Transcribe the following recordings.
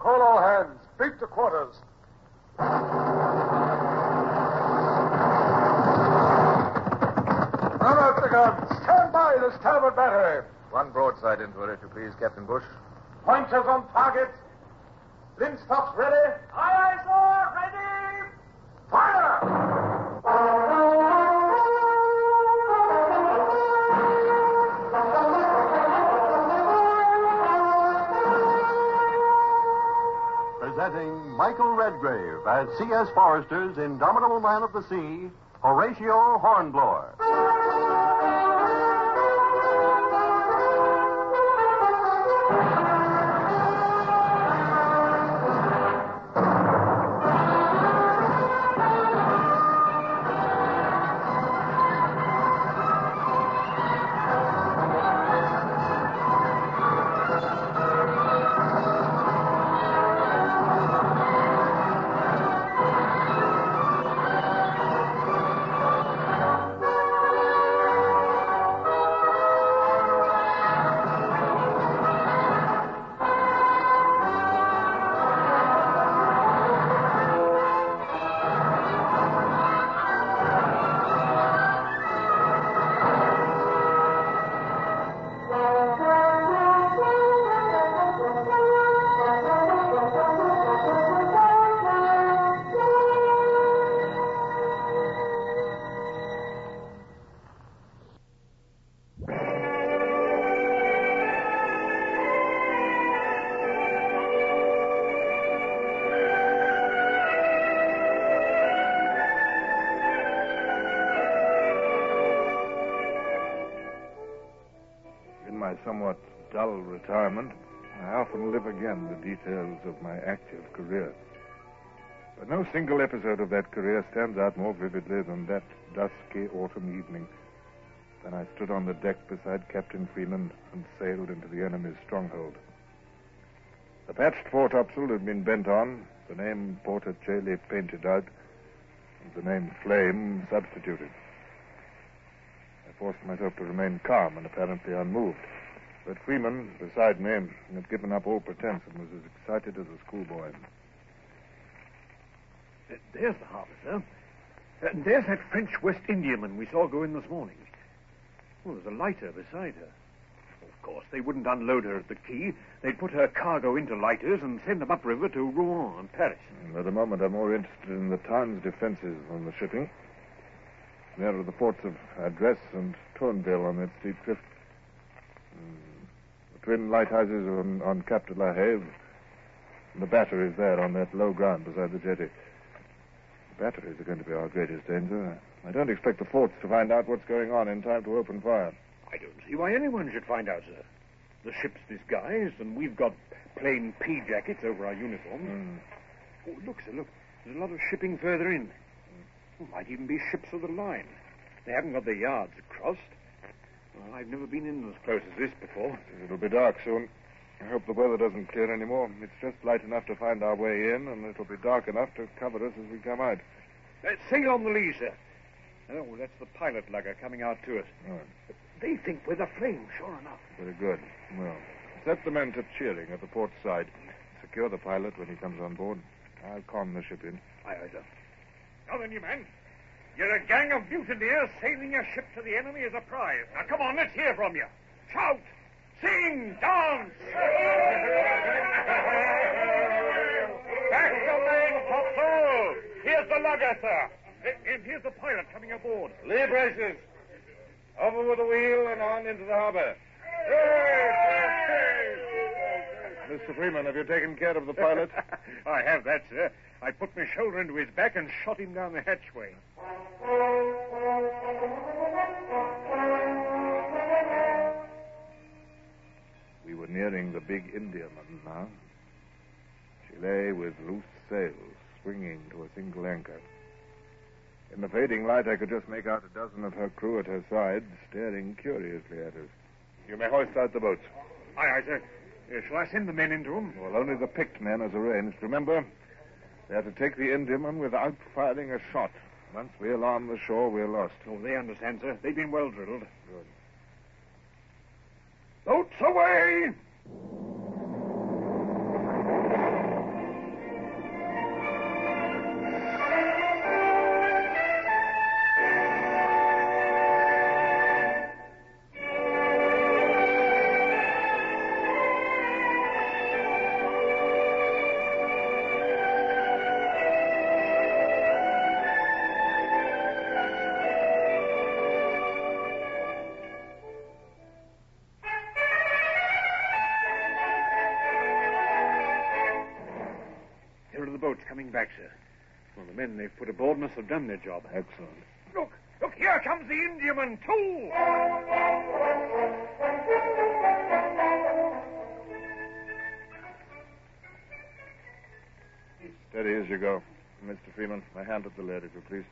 Call all hands. Beat to quarters. Run out the guns. Stand by the starboard battery. One broadside into it, if you please, Captain Bush. Pointers on target. Linstops ready. Aye, aye, sir. Ready. Fire! Presenting Michael Redgrave as C.S. Forrester's indomitable man of the sea, Horatio Hornblower. Somewhat dull retirement, I often live again the details of my active career. But no single episode of that career stands out more vividly than that dusky autumn evening when I stood on the deck beside Captain Freeman and sailed into the enemy's stronghold. The patched foretopsail had been bent on, the name Porta Coeli painted out, and the name Flame substituted. I forced myself to remain calm and apparently unmoved. But Freeman, beside me, had given up all pretense and was as excited as a schoolboy. There's the harbor, sir. And there's that French West Indiaman we saw go in this morning. Oh, there's a lighter beside her. Of course, they wouldn't unload her at the quay. They'd put her cargo into lighters and send them upriver to Rouen and Paris. At the moment, I'm more interested in the town's defenses than the shipping. There are the ports of Adresse and Tourneville on that steep cliff. The twin lighthouses on Cap de la Heve. And the batteries there on that low ground beside the jetty. The batteries are going to be our greatest danger. I don't expect the forts to find out what's going on in time to open fire. I don't see why anyone should find out, sir. The ship's disguised, and we've got plain pea jackets over our uniforms. Oh, look, sir, look. There's a lot of shipping further in. Oh, might even be ships of the line. They haven't got their yards crossed. Well, I've never been in as close as this before. It'll be dark soon. I hope the weather doesn't clear anymore. It's just light enough to find our way in, and it'll be dark enough to cover us as we come out. Sail on the lee, sir. Oh, that's the pilot lugger coming out to us. Oh. They think we're the Flame, sure enough. Very good. Well, set the men to cheering at the port side. Secure the pilot when he comes on board. I'll con the ship in. Aye, aye, sir. Now then, you men. You're a gang of mutineers sailing your ship to the enemy as a prize. Now, come on, let's hear from you. Shout! Sing! Dance! Back the main topsail! Here's the lugger, sir. And here's the pilot coming aboard. Lee braces. Over with the wheel and on into the harbor. Mr. Freeman, have you taken care of the pilot? I have that, sir. I put my shoulder into his back and shot him down the hatchway. We were nearing the big Indiaman now. She lay with loose sails, swinging to a single anchor. In the fading light, I could just make out a dozen of her crew at her side, staring curiously at us. You may hoist out the boats. Aye, aye, sir. Shall I send the men into them? Well, only the picked men as arranged. Remember, they are to take the Indiaman without firing a shot. Once we alarm the shore, we're lost. Oh, they understand, sir. They've been well drilled. Good. Boats away! gunboats coming back, sir. Well, the men they've put aboard must have done their job. Excellent. Look, here comes the Indiaman, too! Steady as you go. Mr. Freeman, my hand at the lead, if you please.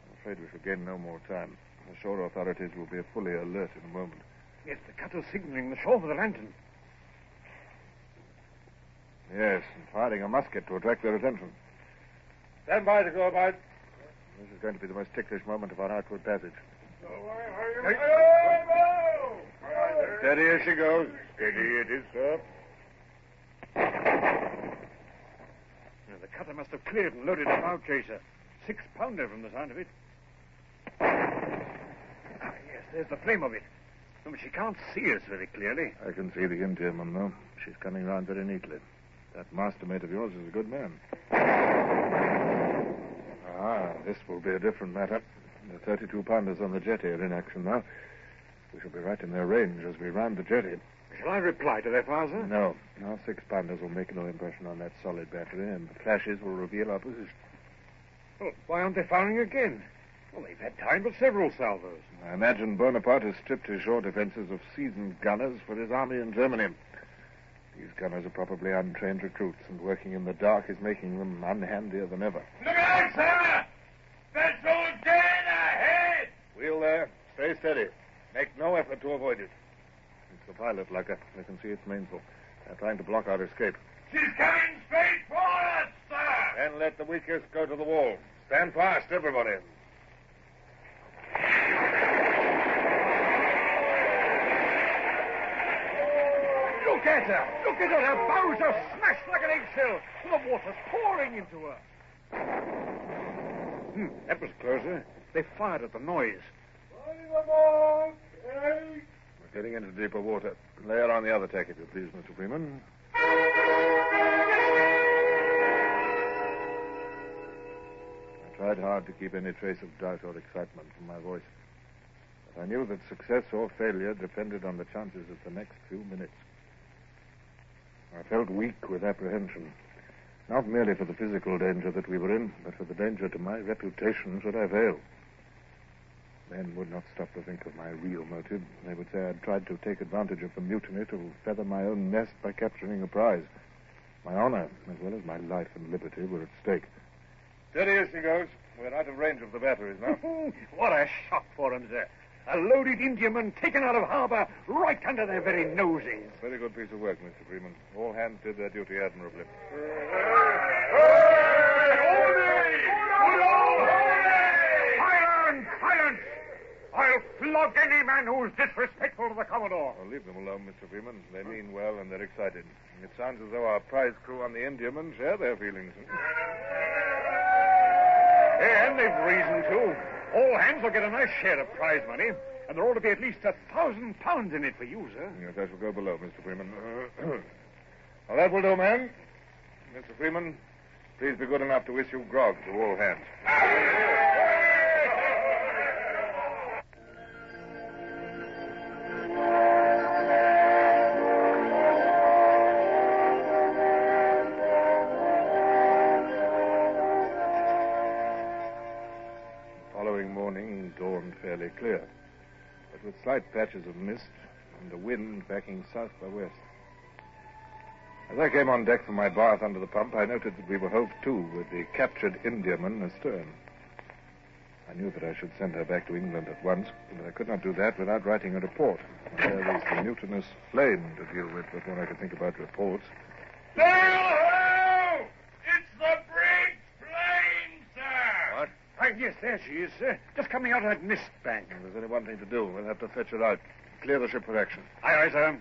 I'm afraid we shall gain no more time. The shore authorities will be fully alert in a moment. Yes, the cutter's signaling the shore with a lantern. Yes, and firing a musket to attract their attention. Stand by to go about. This is going to be the most ticklish moment of our outward passage. Steady as she goes. Steady it is, sir. Now, the cutter must have cleared and loaded a bow chaser. 6-pounder from the sound of it. Yes, there's the flame of it. No, but she can't see us very clearly. I can see the Indiaman, though. She's coming round very neatly. That mastermate of yours is a good man. This will be a different matter. The 32-pounders on the jetty are in action now. We shall be right in their range as we round the jetty. Shall I reply to their fire, sir? No. Our 6-pounders will make no impression on that solid battery, and the flashes will reveal our position. Well, why aren't they firing again? Well, they've had time for several salvos. I imagine Bonaparte has stripped his shore defenses of seasoned gunners for his army in Germany. These gunners are probably untrained recruits, and working in the dark is making them unhandier than ever. Look out, sir! Vessel dead ahead! Wheel there. Stay steady. Make no effort to avoid it. It's the pilot, Lugger. They can see its mainsail. They're trying to block our escape. She's coming straight for us, sir! Then let the weakest go to the wall. Stand fast, everybody. Look at her! Look at her! Her bows are smashed like an eggshell. The water's pouring into her. That was closer. They fired at the noise. We're getting into deeper water. Lay her on the other tack, if you please, Mr. Freeman. I tried hard to keep any trace of doubt or excitement from my voice. But I knew that success or failure depended on the chances of the next few minutes. I felt weak with apprehension, not merely for the physical danger that we were in, but for the danger to my reputation should I fail. Men would not stop to think of my real motive. They would say I'd tried to take advantage of the mutiny to feather my own nest by capturing a prize. My honor, as well as my life and liberty, were at stake. Steady as she goes. We're out of range of the batteries now. What a shock for them, sir. A loaded Indiaman taken out of harbor right under their very noses. Very good piece of work, Mr. Freeman. All hands did their duty admirably. Silence! I'll flog any man who's disrespectful to the Commodore. Oh, leave them alone, Mr. Freeman. They mean well and they're excited. It sounds as though our prize crew on the Indiaman share their feelings. And they've reason to. All hands will get a nice share of prize money, and there ought to be at least £1,000 in it for you, sir. Yes, I shall go below, Mr. Freeman. Well, that will do, man. Mr. Freeman, please be good enough to issue grog to all hands. Fairly clear, but with slight patches of mist and the wind backing south by west. As I came on deck from my bath under the pump, I noted that we were hove to with the captured Indiaman astern. I knew that I should send her back to England at once, but I could not do that without writing a report. And there was the mutinous Flame to deal with before I could think about reports. Sail-ho! It's the brig Flame, sir! What? Yes, there she is, sir. Just coming out of that mist bank. Well, there's only one thing to do. We'll have to fetch her out. Clear the ship for action. Aye, sir.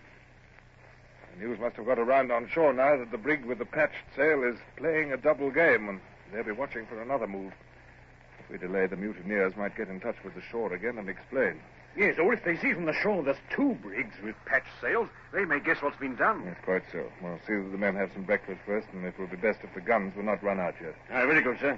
The news must have got around on shore now that the brig with the patched sail is playing a double game, and they'll be watching for another move. If we delay, the mutineers might get in touch with the shore again and explain. Yes, or if they see from the shore there's 2 brigs with patched sails, they may guess what's been done. Yes, quite so. Well, see that the men have some breakfast first, and it will be best if the guns will not run out yet. Aye, very good, sir.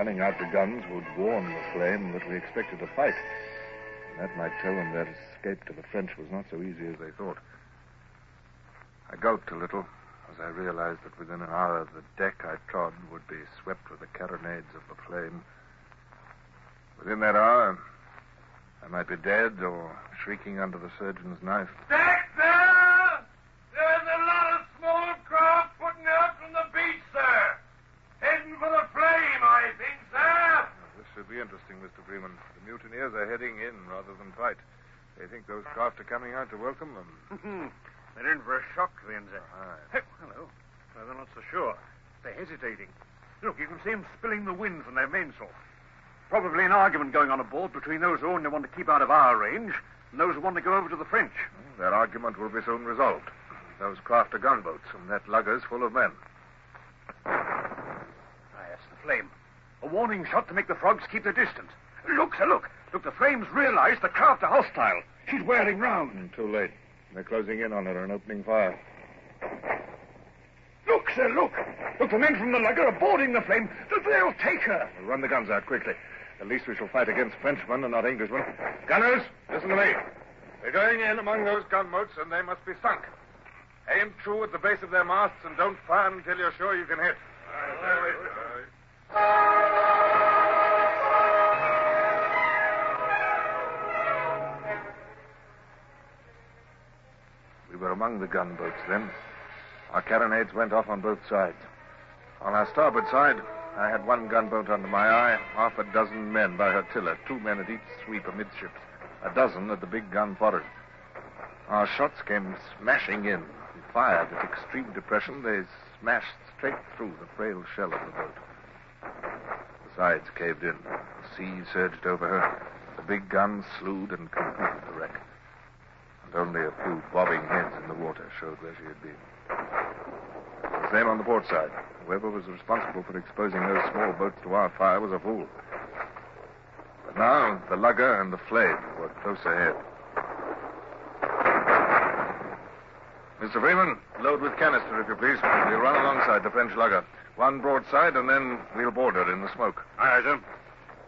running out the guns would warn the Flame that we expected a fight. That might tell them that escape to the French was not so easy as they thought. I gulped a little as I realized that within an hour the deck I trod would be swept with the carronades of the Flame. Within that hour, I might be dead or shrieking under the surgeon's knife. Deck there! There's a lot of small craft putting out from the beach, sir. Heading for the Flame, I think, sir. This should be interesting, Mr. Freeman. The mutineers are heading in rather than fight. They think those craft are coming out to welcome them. They're in for a shock, then, sir. Aye. Hey, hello. Well, they're not so sure. They're hesitating. Look, you can see them spilling the wind from their mainsail. Probably an argument going on aboard between those who only want to keep out of our range and those who want to go over to the French. That argument will be soon resolved. Those craft are gunboats, and that lugger's full of men. That's the Flame. A warning shot to make the frogs keep their distance. Look, sir, look. Look, the Flames realize the craft are hostile. She's whirling round. Too late. They're closing in on her and opening fire. Look, sir, look. Look, the men from the lugger are boarding the Flame. They'll take her. We'll run the guns out quickly. At least we shall fight against Frenchmen and not Englishmen. Gunners, listen to me. We're going in among those gunboats, and they must be sunk. Aim true at the base of their masts, and don't fire until you're sure you can hit. We were among the gunboats then. Our carronades went off on both sides. On our starboard side, I had one gunboat under my eye, half a dozen men by her tiller, 2 men at each sweep amidships, a dozen at the big gun forward. Our shots came smashing in. We fired at extreme depression. They smashed straight through the frail shell of the boat. The sides caved in. The sea surged over her. The big gun slewed and completed the wreck. And only a few bobbing heads in the water showed where she had been. The same on the port side. Whoever was responsible for exposing those small boats to our fire was a fool. But now, the lugger and the Flame were close ahead. Mr. Freeman, load with canister, if you please. We'll run alongside the French lugger. One broadside, and then we'll board her in the smoke. Aye, sir.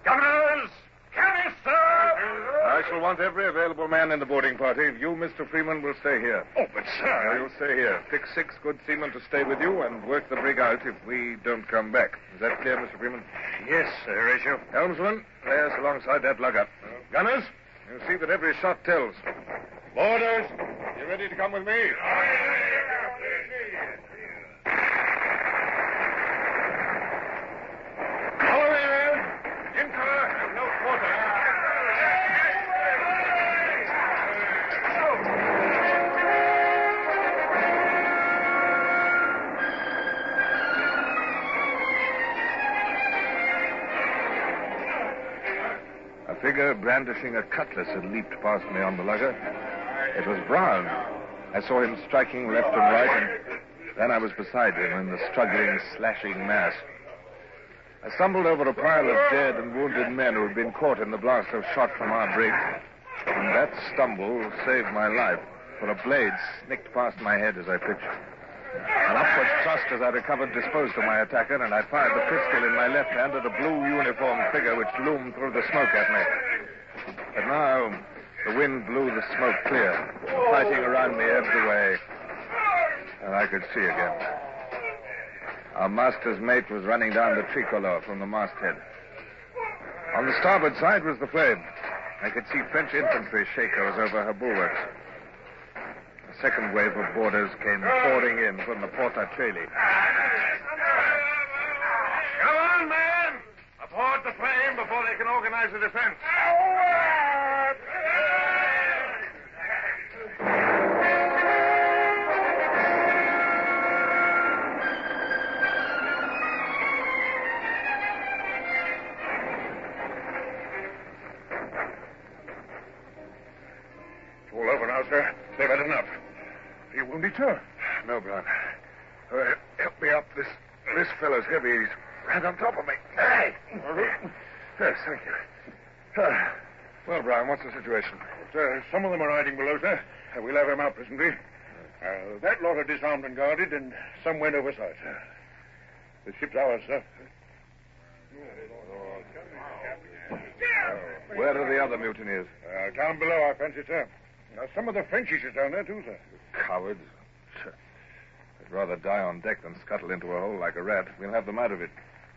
Gunners! Canister! I shall want every available man in the boarding party. You, Mr. Freeman, will stay here. Oh, but, sir... You'll stay here. Fix 6 good seamen to stay with you and work the brig out if we don't come back. Is that clear, Mr. Freeman? Yes, sir, Horatio. Helmsman, lay us alongside that lugger. Gunners, you see that every shot tells. Boarders, you ready to come with me? Follow me, men. In color and no quarter. A figure brandishing a cutlass had leaped past me on the lugger. It was Brown. I saw him striking left and right, and then I was beside him in the struggling, slashing mass. I stumbled over a pile of dead and wounded men who had been caught in the blast of shot from our brig. And that stumble saved my life, for a blade snicked past my head as I pitched. An upward thrust as I recovered disposed of my attacker, and I fired the pistol in my left hand at a blue uniformed figure which loomed through the smoke at me. But now, the wind blew the smoke clear. The fighting around me ebbed away, and I could see again. Our master's mate was running down the tricolor from the masthead. On the starboard side was the Flame. I could see French infantry shakos over her bulwarks. A second wave of boarders came pouring in from the Porta Coeli. Come on, man! Aboard the Flame before they can organize a defense. It's all over now, sir. They've had enough. Are you wounded, sir? No, Brown. Help me up. This fellow's heavy. He's right on top of me. Hey! Yes, thank you. Well, Brown, what's the situation? Some of them are hiding below, sir. We'll have them out presently. That lot are disarmed and guarded, and some went overside, sir. The ship's ours, sir. Where are the other mutineers? Down below, I fancy, sir. Now, some of the Frenchies are down there, too, sir. Cowards. I'd rather die on deck than scuttle into a hole like a rat. We'll have them out of it.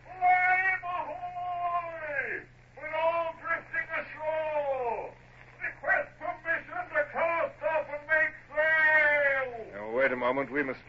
Flame ahoy! We're all drifting ashore! Request permission to cast off and make sail! Now, wait a moment. We must...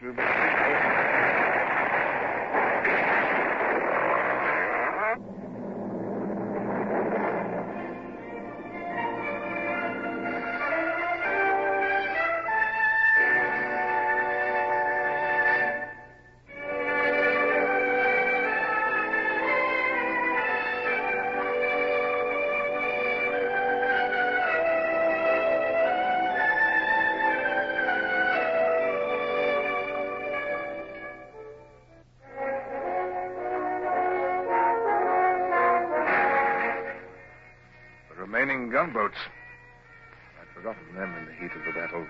remaining gunboats. I'd forgotten them in the heat of the battle.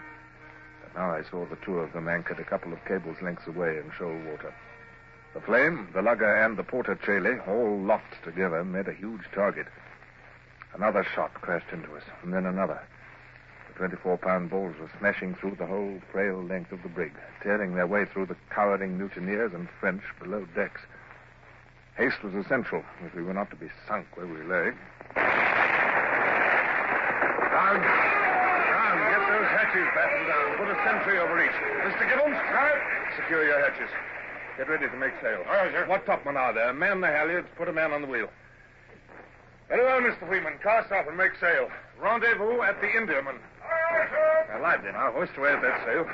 But now I saw the two of them anchored a couple of cables lengths away in shoal water. The Flame, the lugger, and the Porta Chele, all locked together, made a huge target. Another shot crashed into us, and then another. The 24-pound balls were smashing through the whole frail length of the brig, tearing their way through the cowering mutineers and French below decks. Haste was essential if we were not to be sunk where we lay. Down. Get those hatches battened down. Put a sentry over each. Mr. Gibbons, secure your hatches. Get ready to make sail. All right, sir. What topmen are there? Man the halyards. Put a man on the wheel. Very well, Mr. Freeman. Cast off and make sail. Rendezvous at the Indiaman. All right, sir. Now, lively now. Hoist away at that sail.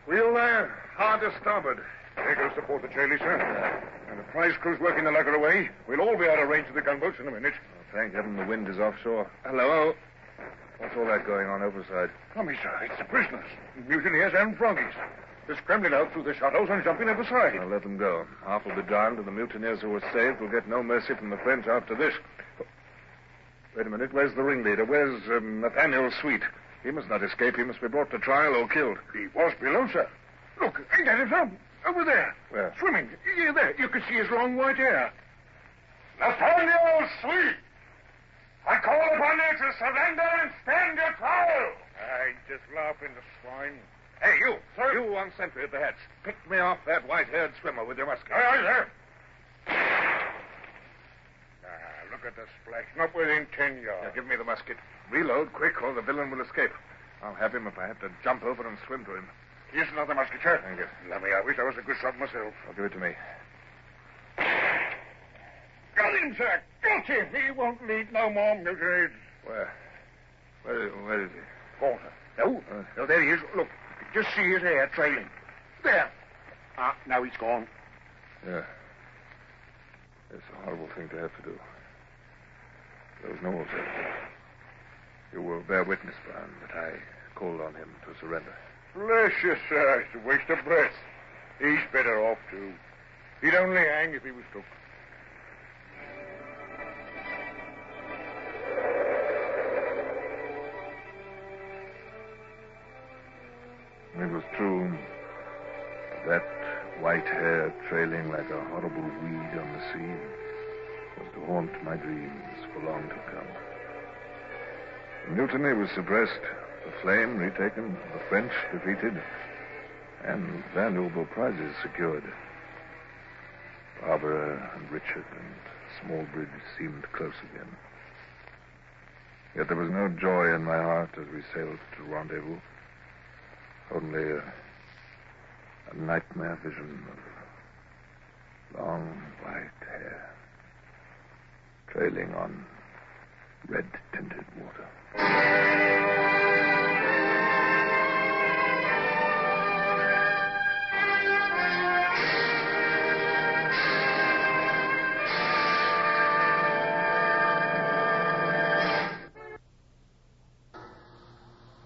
Wheel there. Hard to starboard. There goes the Porta Chele, sir. And the prize crew's working the lugger away. We'll all be out of range of the gunboats in a minute. Oh, thank heaven the wind is offshore. Hello. What's all that going on overside? Tommy, sir, it's the prisoners. Mutineers and froggies. They're scrambling out through the shuttles and jumping at the side. I'll let them go. Half will be drowned, and the mutineers who were saved will get no mercy from the French after this. Wait a minute. Where's the ringleader? Where's Nathaniel Sweet? He must not escape. He must be brought to trial or killed. He was below, sir. Look, ain't that him, sir? Over there. Where? Swimming. Yeah, there. You can see his long white hair. Nathaniel Sweet! I call upon you to surrender and stand your trial! I just laughing, the swine. Hey, you. Sir? You on sentry at the hatch. Pick me off that white-haired swimmer with your musket. Aye, sir. Look at the splash. Not within 10 yards. Now, give me the musket. Reload quick, or the villain will escape. I'll have him if I have to jump over and swim to him. Here's another musket, sir. Thank you. Let me, I wish I was a good shot myself. I'll give it to me. Got him, sir. Got him. He won't lead no more mutineers. Where? Where is he? Porter. No. No, there he is. Look, just see his hair trailing. There. Now he's gone. Yeah. It's a horrible thing to have to do. There was no alternative. You will bear witness, Brown, that I called on him to surrender. Bless you, sir. It's a waste of breath. He's better off, too. He'd only hang if he was took. It was true. That white hair trailing like a horrible weed on the sea was to haunt my dreams for long to come. The mutiny was suppressed, the Flame retaken, the French defeated, and valuable prizes secured. Barbara and Richard and Smallbridge seemed close again. Yet there was no joy in my heart as we sailed to rendezvous. Only a nightmare vision of long white hair trailing on red-tinted water.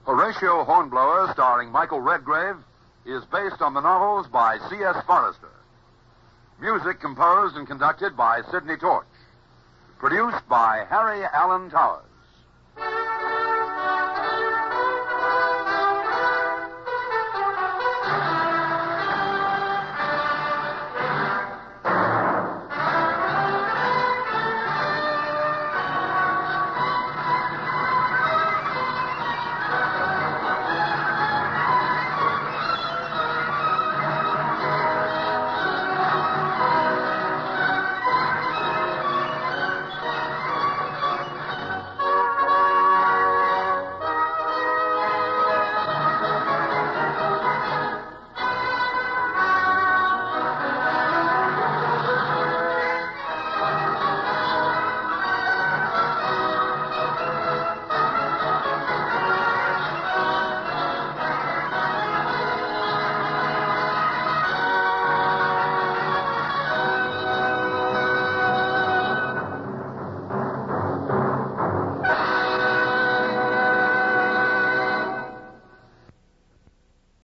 Horatio Hornblower, starring Michael Redgrave, is based on the novels by C.S. Forrester. Music composed and conducted by Sidney Torch. Produced by Harry Allen Towers.